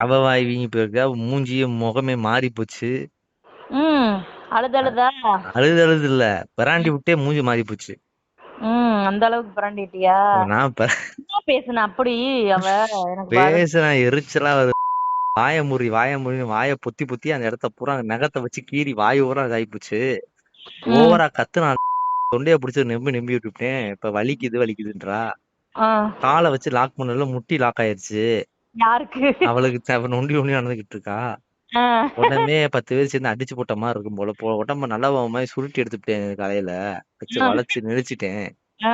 அவ வாய் வீங்கி போயிருக்கு. அவ மூஞ்சியே முகமே மாறி போச்சு. ம். அழுதழுதா? அழுது அழுது இல்ல, பிராண்டி விட்டே மூஞ்சி மாறி போச்சு. அந்த அளவுக்கு பிராண்டிட்டியா? நான் என்ன பேசுன அப்படி அவ? எனக்கு பேசுறேன், எரிச்சலா வருது. வாய முறி வாய பொத்தி பொத்தி அந்த இடத்த பூரா நகத்தை வச்சு கீறி வாய் பூரா இதாயிப்போச்சு. ம். ஓவரா கத்துனா தொண்டைய பிடிச்சி நெம்பி நெம்பி விட்டுட்டேன். இப்ப வலிக்குது வலிக்குதுன்றா. ஆ. காலை வச்சு லாக் பண்ணல, முட்டி லாக் ஆயிருச்சு. யாருக்கு? அவளுக்கு அவ நொண்டி நொண்டி நடந்துகிட்டு இருக்கா. ஆ. உடனே 10 பேர் சேர்ந்து அடிச்சு போட்ட மாதிரி இருக்கும் போல. உடம்ப நல்லா மாதிரி சுருட்டி எடுத்துட்டேன் காலையில. வச்சு ஆ. வளைச்சு நெரிச்சிட்டேன். ஆ.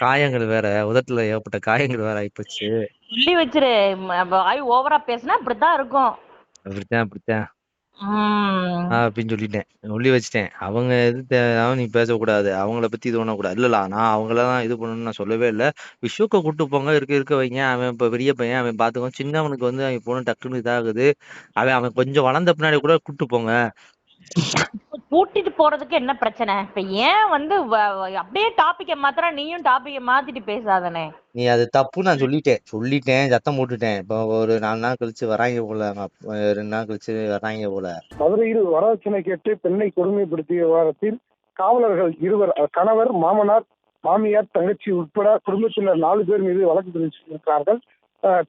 காயங்கள் வேற, உதட்டுல ஏகப்பட்ட காயங்கள் வேற ஆயிப்போச்சு. சொல்லி வச்சிரு. வாய் ஓவரா பேசினா இப்படித்தான் இருக்கும். அப்படித்தான் அப்படித்தான் ம். அப்படின்னு சொல்லிட்டேன், சொல்லி வச்சுட்டேன். அவங்க எது தேவையாவும் நீ பேசக்கூடாது, அவங்கள பத்தி இது பண்ணக்கூடாது. இல்ல நான் அவங்களதான் இது பண்ணணும்னு நான் சொல்லவே இல்லை. விஸ்வக்க கூட்டு போங்க, இருக்க இருக்க வைங்க. அவன் இப்ப பெரிய பையன், அவன் பாத்துக்குவான். சின்னவனுக்கு வந்து அவன் பொண்ணு டக்குன்னு இதாகுது. அவன் கொஞ்சம் வளர்ந்த பின்னாடி கூட கூட்டு போங்க. கூட்டிட்டு போறதுக்கு என்ன பிரச்சனை? இப்ப ஏன் வந்து அப்படியே டாபிக்க மாத்திர, நீயும் டாபிக்க மாத்திட்டு பேசாதனே. நீ அது தப்பு, நான் சொல்லிட்டேன் சத்தம் போட்டுட்டேன். இப்போ ஒரு 4 நாள் கழிச்சு வராங்க போல, 2 நாள் கழிச்சு வராங்க போல. மதுரையில் வரதட்சணை கேட்டு பெண்ணை கொடுமைப்படுத்திய விவகாரத்தில் காவலர்கள் இருவர், கணவர், மாமனார், மாமியார், தங்கச்சி உட்பட குடும்பத்தினர் 4 பேர் மீது வழக்கு பதிவு.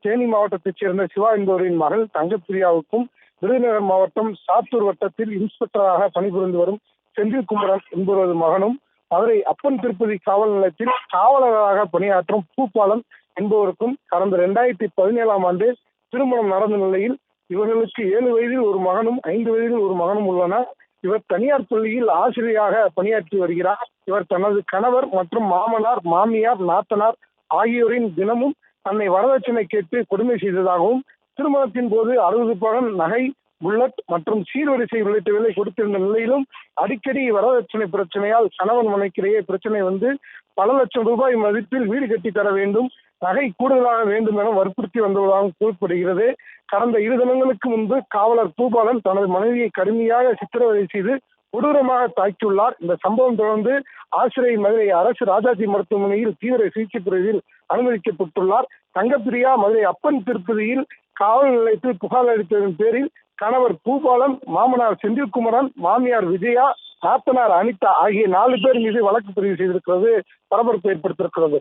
தேனி மாவட்டத்தைச் சேர்ந்த சிவா என்பவரின் மகள் தங்கப்பிரியாவுக்கும், விருதுநகர் மாவட்டம் சாத்தூர் வட்டத்தில் இன்ஸ்பெக்டராக பணிபுரிந்து வரும் செந்தில்குமரன் என்பவரது மகனும், மதுரை அப்பன் திருப்பதி காவல் நிலையத்தில் காவலராக பணியாற்றும் பூபாலன் என்பவருக்கும் கடந்த 2017ஆம் ஆண்டு திருமணம் நடந்த நிலையில் இவர்களுக்கு 7 வயதில் ஒரு மகனும் 5 வயதில் ஒரு மகனும் உள்ளனர். இவர் தனியார் பள்ளியில் ஆசிரியராக பணியாற்றி வருகிறார். இவர் தனது கணவர் மற்றும் மாமனார், மாமியார், நாத்தனார் ஆகியோரின் தினமும் தன்னை வரதட்சணை கேட்டு கொடுமை செய்ததாகவும், திருமணத்தின் போது 60 பவன் நகை, புல்லட் மற்றும் சீர்வரிசை உள்ளிட்டவைகளை கொடுத்திருந்த நிலையிலும் அடிக்கடி வரதட்சணை பிரச்சனையால் கணவன் மனைக்கிடையே பிரச்சனை வந்து பல லட்சம் ரூபாய் மதிப்பில் வீடு கட்டி தர வேண்டும், நகை கூடுதலாக வேண்டும் என வற்புறுத்தி வந்ததாகவும் கூறப்படுகிறது. கடந்த 2 தினங்களுக்கு முன்பு காவலர் பூபாலன் தனது மனைவியை கடுமையாக சித்திரவதை செய்து கொடூரமாக தாக்கியுள்ளார். இந்த சம்பவம் தொடர்ந்து ஆசிரியை மதுரை அரசு ராஜாஜி மருத்துவமனையில் தீவிர சிகிச்சை பிரிவில் அனுமதிக்கப்பட்டுள்ளார். தங்கப்பிரியா மதுரை அப்பன் திருப்பதியில் காவல் நிலையத்தில் புகார் அளித்ததன் பேரில் கணவர் பூபாலன், மாமனார் செந்தில்குமரன், மாமியார் விஜயா, நாத்தனார் அனிதா ஆகிய 4 பேர் மீது வழக்கு பதிவு செய்திருக்கிறது. பரபரப்பு ஏற்படுத்தியிருக்கிறது.